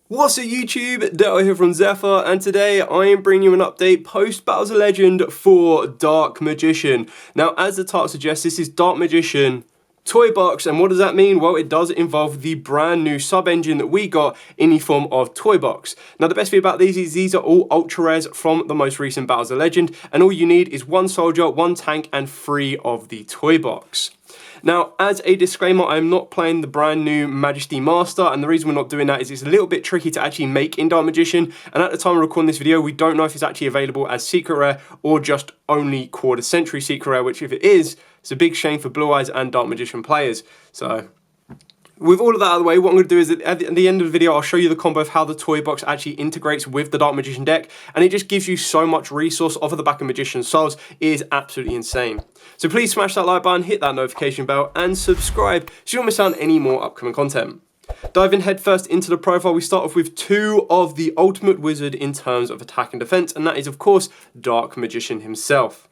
What's up YouTube, Dale here from Zephyr, and today I am bringing you an update post Battles of Legend for Dark Magician. Now as the title suggests, this is Dark Magician Toy Box, and what does that mean? Well, it does involve the brand new sub-engine that we got in the form of Toy Box. Now the best thing about these is these are all ultra rares from the most recent Battles of Legend, and all you need is one soldier, one tank, and 3 of the Toy Box. Now, as a disclaimer, I'm not playing the brand new Majesty Master, and the reason we're not doing that is it's a little bit tricky to actually make in Dark Magician, and at the time of recording this video, we don't know if it's actually available as Secret Rare or just only Quarter Century Secret Rare, which if it is, it's a big shame for Blue Eyes and Dark Magician players. So, with all of that out of the way, what I'm going to do is at the end of the video, I'll show you the combo of how the Toy Box actually integrates with the Dark Magician deck, and it just gives you so much resource off of the back of Magician's Souls. It is absolutely insane. So please smash that like button, hit that notification bell, and subscribe so you don't miss out on any more upcoming content. Diving headfirst into the profile, we start off with 2 of the ultimate wizard in terms of attack and defense, and that is of course Dark Magician himself.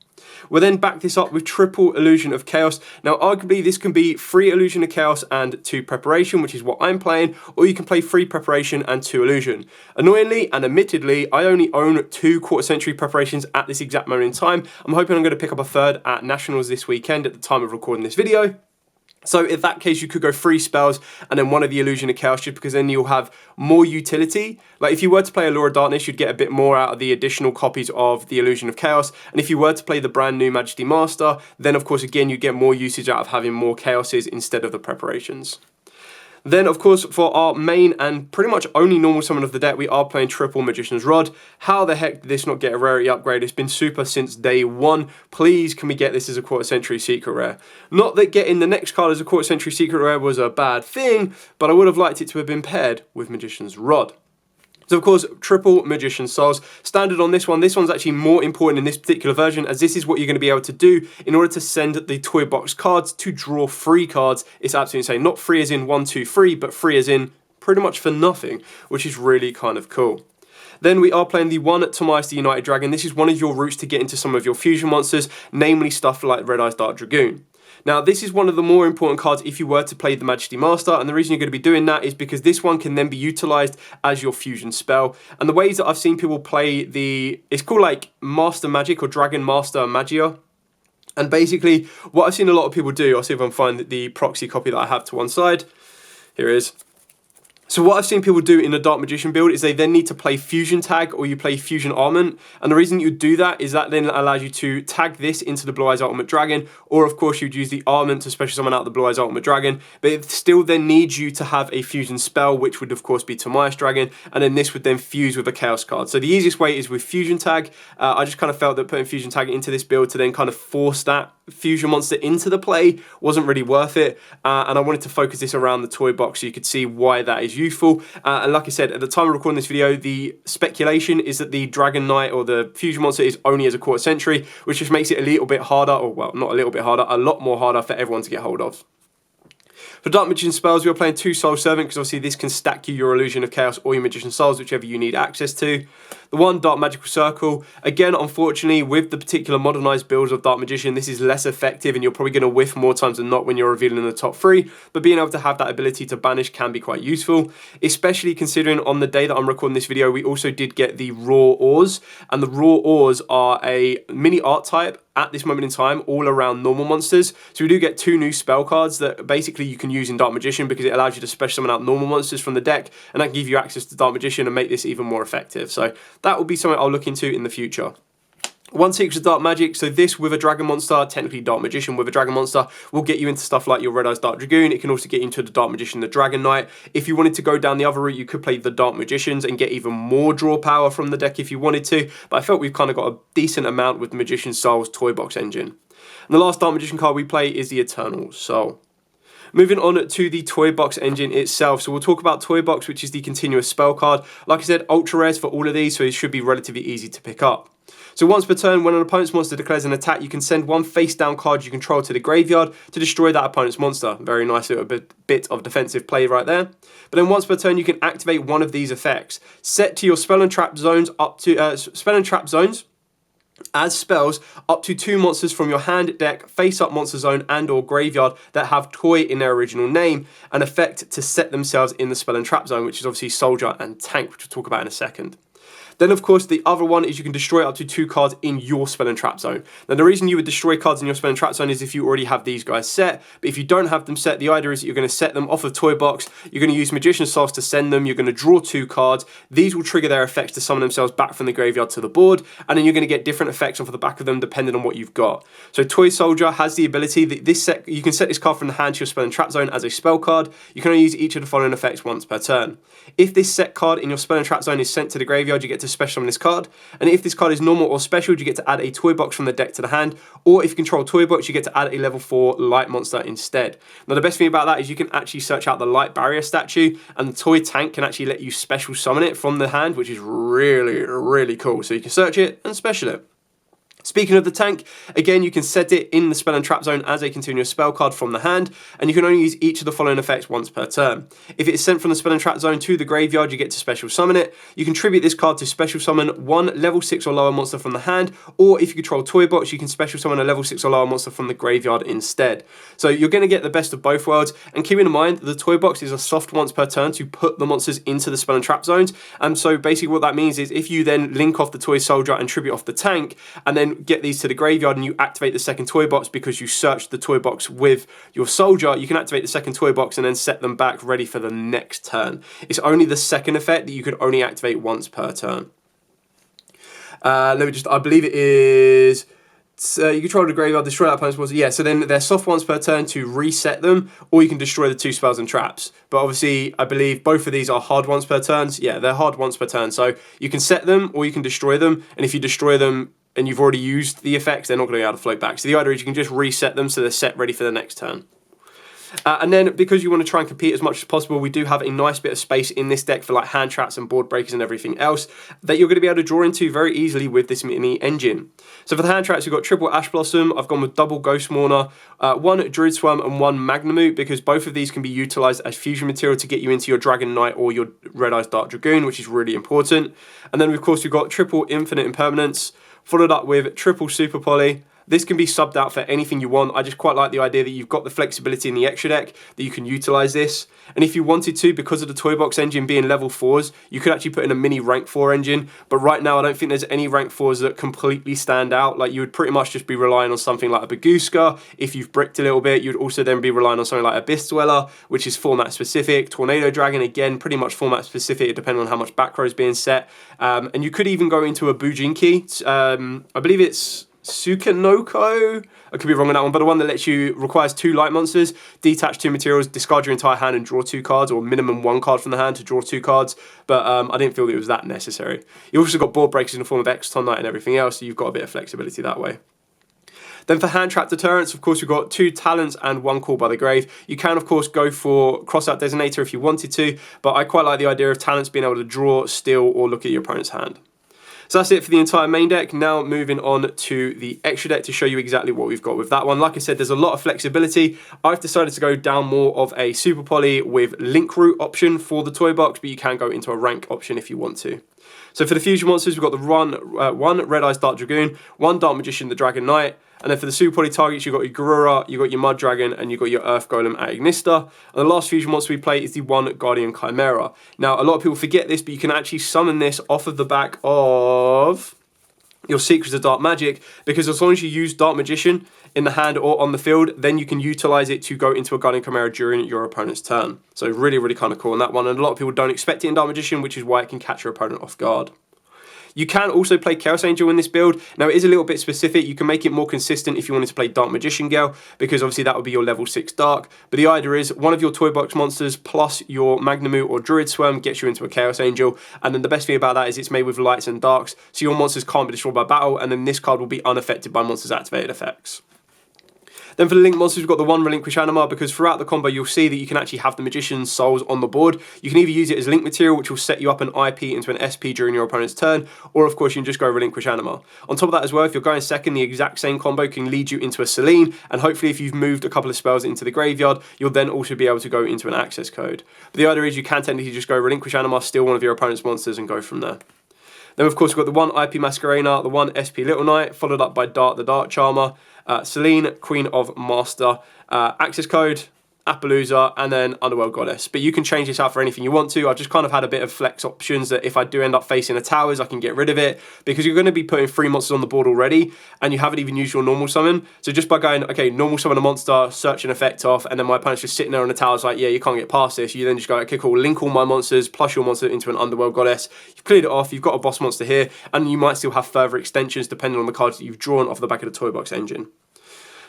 We'll then back this up with triple Illusion of Chaos. Now arguably this can be 3 Illusion of Chaos and 2 Preparation, which is what I'm playing, or you can play 3 Preparation and 2 Illusion. Annoyingly and admittedly, I only own 2 Quarter Century Preparations at this exact moment in time. I'm hoping I'm going to pick up a 3rd at Nationals this weekend at the time of recording this video. So in that case, you could go 3 spells and then 1 of the Illusion of Chaos, just because then you'll have more utility. Like if you were to play Allure of Darkness, you'd get a bit more out of the additional copies of the Illusion of Chaos. And if you were to play the brand new Majesty Master, then of course, again, you get more usage out of having more Chaoses instead of the Preparations. Then, of course, for our main and pretty much only normal summon of the deck, we are playing triple Magician's Rod. How the heck did this not get a rarity upgrade? It's been super since day 1. Please, can we get this as a Quarter Century Secret Rare? Not that getting the next card as a Quarter Century Secret Rare was a bad thing, but I would have liked it to have been paired with Magician's Rod. So of course, triple Magician's Souls. Standard on this one's actually more important in this particular version, as this is what you're going to be able to do in order to send the Toy Box cards to draw 3 cards. It's absolutely insane. Not 3 as in 1, 2, 3, but 3 as in pretty much for nothing, which is really kind of cool. Then we are playing the 1 Tomias the United Dragon. This is one of your routes to get into some of your fusion monsters, namely stuff like Red Eyes Dark Dragoon. Now, this is one of the more important cards if you were to play the Majesty Master, and the reason you're going to be doing that is because this one can then be utilized as your fusion spell. And the ways that I've seen people play it's called like Master Magic or Dragon Master Magia. And basically, what I've seen a lot of people do, I'll see if I can find the proxy copy that I have to one side. Here it is. So what I've seen people do in a Dark Magician build is they then need to play Fusion Tag or you play Fusion Armament. And the reason you do that is that then allows you to tag this into the Blue Eyes Ultimate Dragon, or of course you'd use the Armament to special summon out the Blue Eyes Ultimate Dragon, but it still then needs you to have a Fusion spell, which would of course be Tomias Dragon, and then this would then fuse with a Chaos card. So the easiest way is with Fusion Tag. I just kind of felt that putting Fusion Tag into this build to then kind of force that fusion monster into the play wasn't really worth it, and I wanted to focus this around the Toy Box so you could see why that is useful. And like I said, at the time of recording this video, the speculation is that the Dragon Knight or the fusion monster is only as a Quarter Century, which just makes it a little bit harder, or well, not a little bit harder, a lot more harder for everyone to get hold of. For Dark Magician spells, we are playing 2 Soul Servant, because obviously this can stack you your Illusion of Chaos or your Magician Souls, whichever you need access to. The 1 Dark Magical Circle. Again, unfortunately, with the particular modernized builds of Dark Magician, this is less effective and you're probably going to whiff more times than not when you're revealing the top 3, but being able to have that ability to banish can be quite useful, especially considering on the day that I'm recording this video, we also did get the Raw Ores, and the Raw Ores are a mini archetype at this moment in time all around normal monsters. So we do get 2 new spell cards that basically you can use in Dark Magician, because it allows you to special summon out normal monsters from the deck, and that can give you access to Dark Magician and make this even more effective. So that will be something I'll look into in the future. 1 Secret of Dark Magic, so this with a Dragon Monster, technically Dark Magician with a Dragon Monster, will get you into stuff like your Red Eyes Dark Dragoon. It can also get you into the Dark Magician, the Dragon Knight. If you wanted to go down the other route, you could play the Dark Magicians and get even more draw power from the deck if you wanted to, but I felt we've kind of got a decent amount with the Magician Souls Toy Box engine. And the last Dark Magician card we play is the Eternal Soul. Moving on to the Toy Box engine itself. So we'll talk about Toy Box, which is the continuous spell card. Like I said, ultra rares for all of these, so it should be relatively easy to pick up. So once per turn, when an opponent's monster declares an attack, you can send 1 face-down card you control to the graveyard to destroy that opponent's monster. Very nice little bit of defensive play right there. But then once per turn, you can activate one of these effects. Set to your spell and trap zones As spells, up to 2 monsters from your hand, deck, face-up monster zone and or graveyard that have toy in their original name, an effect to set themselves in the spell and trap zone, which is obviously soldier and tank, which we'll talk about in a second. Then, of course, the other one is you can destroy up to 2 cards in your spell and trap zone. Now, the reason you would destroy cards in your spell and trap zone is if you already have these guys set. But if you don't have them set, the idea is that you're going to set them off of toy box. You're going to use Magician's Souls to send them. You're going to draw 2 cards. These will trigger their effects to summon themselves back from the graveyard to the board. And then you're going to get different effects off of the back of them depending on what you've got. So Toy Soldier has the ability that you can set this card from the hand to your spell and trap zone as a spell card. You can only use each of the following effects once per turn. If this set card in your spell and trap zone is sent to the graveyard, you get to special summon this card. And if this card is normal or special, you get to add a toy box from the deck to the hand. Or if you control toy box, you get to add a level 4 light monster instead. Now the best thing about that is you can actually search out the light barrier statue, and the toy tank can actually let you special summon it from the hand, which is really, really cool. So you can search it and special it. Speaking of the tank, again, you can set it in the spell and trap zone as a continuous spell card from the hand, and you can only use each of the following effects once per turn. If it is sent from the spell and trap zone to the graveyard, you get to special summon it. You can tribute this card to special summon 1 level 6 or lower monster from the hand, or if you control toy box, you can special summon a level 6 or lower monster from the graveyard instead. So you're going to get the best of both worlds, and keep in mind, the toy box is a soft once per turn to put the monsters into the spell and trap zones, and so basically what that means is if you then link off the toy soldier and tribute off the tank, and then get these to the graveyard and you activate the second toy box because you searched the toy box with your soldier, you can activate the second toy box and then set them back ready for the next turn. It's only the second effect that you could only activate once per turn. I believe it is... you control the graveyard, destroy that opponent's monster. Yeah, so then they're soft once per turn to reset them, or you can destroy the 2 spells and traps. But obviously, I believe both of these are hard once per turns. Yeah, they're hard once per turn. So you can set them, or you can destroy them. And if you destroy them and you've already used the effects, they're not going to be able to float back. So the idea is you can just reset them so they're set ready for the next turn. And then because you want to try and compete as much as possible, we do have a nice bit of space in this deck for like hand traps and board breakers and everything else that you're going to be able to draw into very easily with this mini engine. So for the hand traps, we've got triple Ash Blossom. I've gone with double Ghost Mourner, 1 Druid Swarm and 1 Magnamoot, because both of these can be utilized as fusion material to get you into your Dragon Knight or your Red Eyes Dark Dragoon, which is really important. And then of course we've got triple Infinite Impermanence, followed up with triple Super Poly. This can be subbed out for anything you want. I just quite like the idea that you've got the flexibility in the extra deck that you can utilize this. And if you wanted to, because of the Toy Box engine being level 4s, you could actually put in a mini rank 4 engine. But right now, I don't think there's any rank 4s that completely stand out. Like you would pretty much just be relying on something like a Baguska. If you've bricked a little bit, you'd also then be relying on something like Abyss Dweller, which is format specific. Tornado Dragon, again, pretty much format specific, depending on how much back row is being set. And you could even go into a Bujinki. I believe it's Sukanoko, I could be wrong on that one, but the one that requires 2 light monsters, detach 2 materials, discard your entire hand and draw 2 cards, or minimum 1 card from the hand to draw 2 cards, but I didn't feel that it was that necessary. You've also got board breakers in the form of Exton Knight and everything else, so you've got a bit of flexibility that way. Then for hand trap deterrence, of course, we've got 2 talents and 1 call by the grave. You can, of course, go for crossout designator if you wanted to, but I quite like the idea of talents being able to draw, steal, or look at your opponent's hand. So that's it for the entire main deck. Now moving on to the extra deck to show you exactly what we've got with that one. Like I said, there's a lot of flexibility. I've decided to go down more of a Super Poly with Link Route option for the toy box, but you can go into a rank option if you want to. So for the fusion monsters, we've got the 1 Red Eyes Dark Dragoon, 1 Dark Magician, the Dragon Knight, and then for the Super Poly targets, you've got your Garura, you've got your Mud Dragon, and you've got your Earth Golem at Ignista. And the last fusion monster we play is the 1 Guardian Chimera. Now, a lot of people forget this, but you can actually summon this off of the back of your Secrets of Dark Magic, because as long as you use Dark Magician in the hand or on the field, then you can utilize it to go into a Guardian Chimera during your opponent's turn. So really, really kind of cool on that one. And a lot of people don't expect it in Dark Magician, which is why it can catch your opponent off guard. You can also play Chaos Angel in this build. Now, it is a little bit specific. You can make it more consistent if you wanted to play Dark Magician Girl, because obviously that would be your level 6 Dark. But the idea is one of your Toy Box monsters plus your Magnamoot or Druid Swarm gets you into a Chaos Angel. And then the best thing about that is it's made with lights and darks, so your monsters can't be destroyed by battle, and then this card will be unaffected by monsters' activated effects. Then for the Link monsters, we've got the 1 Relinquish Anima, because throughout the combo, you'll see that you can actually have the Magician's Souls on the board. You can either use it as Link material, which will set you up an IP into an SP during your opponent's turn, or of course, you can just go Relinquish Anima. On top of that as well, if you're going second, the exact same combo can lead you into a Selene, and hopefully if you've moved a couple of spells into the graveyard, you'll then also be able to go into an access code. But the idea is you can technically just go Relinquish Anima, steal one of your opponent's monsters, and go from there. Then of course we've got the 1 IP Masquerena, the 1 SP Little Knight, followed up by Dart the Dark Charmer, Celine, Queen of Master, access code, Appaloosa, and then Underworld Goddess. But you can change this out for anything you want to. I've just kind of had a bit of flex options that if I do end up facing a towers, I can get rid of it, because you're going to be putting 3 monsters on the board already, and you haven't even used your normal summon. So just by going, okay, normal summon a monster, search an effect off, and then my opponent's just sitting there on the towers like, yeah, you can't get past this. You then just go, okay, cool, link all my monsters plus your monster into an Underworld Goddess. You've cleared it off, you've got a boss monster here, and you might still have further extensions depending on the cards that you've drawn off the back of the Toy Box engine.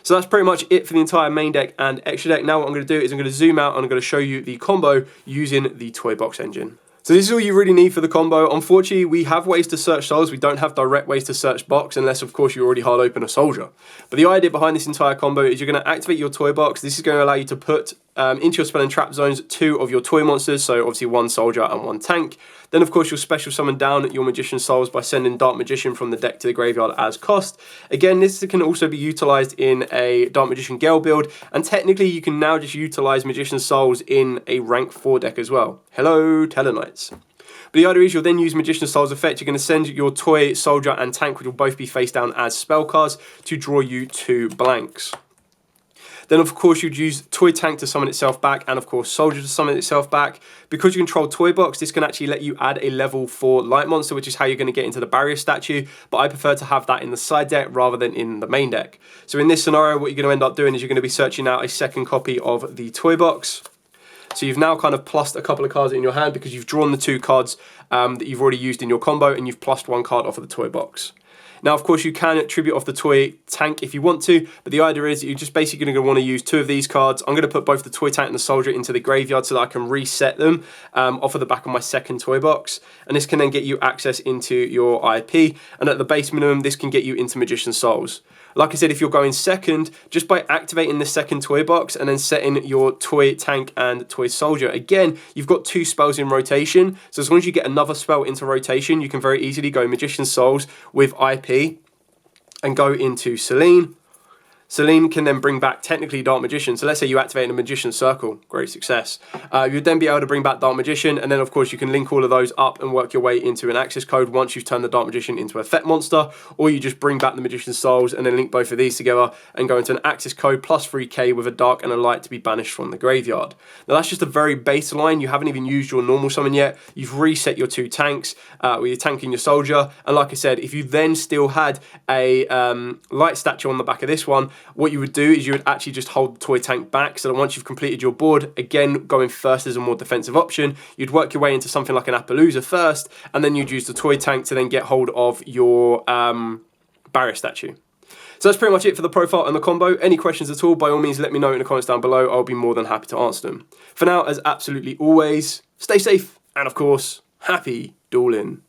So that's pretty much it for the entire main deck and extra deck. Now what I'm going to do is I'm going to zoom out and I'm going to show you the combo using the Toy Box engine. So this is all you really need for the combo. Unfortunately, we have ways to search souls. We don't have direct ways to search box unless, of course, you already hard open a soldier. But the idea behind this entire combo is you're going to activate your Toy Box. This is going to allow you to put into your spell and trap zones 2 of your toy monsters, so obviously 1 soldier and 1 tank. Then, of course, you'll special summon down your Magician Souls by sending Dark Magician from the deck to the graveyard as cost. Again, this can also be utilised in a Dark Magician Gale build, and technically you can now just utilise Magician Souls in a rank 4 deck as well. Hello, Tellarknights. But the idea is you'll then use Magician Souls effect. You're going to send your toy, soldier, and tank, which will both be face down as spell cards, to draw you 2 blanks. Then, of course, you'd use Toy Tank to summon itself back, and, of course, Soldier to summon itself back. Because you control Toy Box, this can actually let you add a level 4 Light Monster, which is how you're going to get into the Barrier statue, but I prefer to have that in the side deck rather than in the main deck. So in this scenario, what you're going to end up doing is you're going to be searching out a second copy of the Toy Box. So you've now kind of plussed a couple of cards in your hand because you've drawn the 2 cards that you've already used in your combo, and you've plussed 1 card off of the Toy Box. Now, of course, you can tribute off the Toy Tank if you want to, but the idea is that you're just basically going to want to use 2 of these cards. I'm going to put both the Toy Tank and the Soldier into the graveyard so that I can reset them off of the back of my second Toy Box. And this can then get you access into your IP, and at the base minimum, this can get you into Magician Souls. Like I said, if you're going second, just by activating the second Toy Box and then setting your Toy Tank and Toy Soldier, again, you've got 2 spells in rotation. So as long as you get another spell into rotation, you can very easily go Magician Souls with IP and go into Celine. Celine can then bring back technically Dark Magician. So let's say you activate a Magician Circle, great success. You'd then be able to bring back Dark Magician, and then of course you can link all of those up and work your way into an access code once you've turned the Dark Magician into a effect monster, or you just bring back the Magician Souls and then link both of these together and go into an access code plus 3k with a Dark and a Light to be banished from the graveyard. Now that's just a very baseline. You haven't even used your normal summon yet. You've reset your 2 tanks, where you're tanking your Soldier, and like I said, if you then still had a Light statue on the back of this one, what you would do is you would actually just hold the Toy Tank back, so that once you've completed your board, again going first as a more defensive option, you'd work your way into something like an Appaloosa first, and then you'd use the Toy Tank to then get hold of your Barrier statue. So that's pretty much it for the profile and the combo. Any questions at all, by all means let me know in the comments down below. I'll be more than happy to answer them. For now, as absolutely always, stay safe, and of course, happy dueling.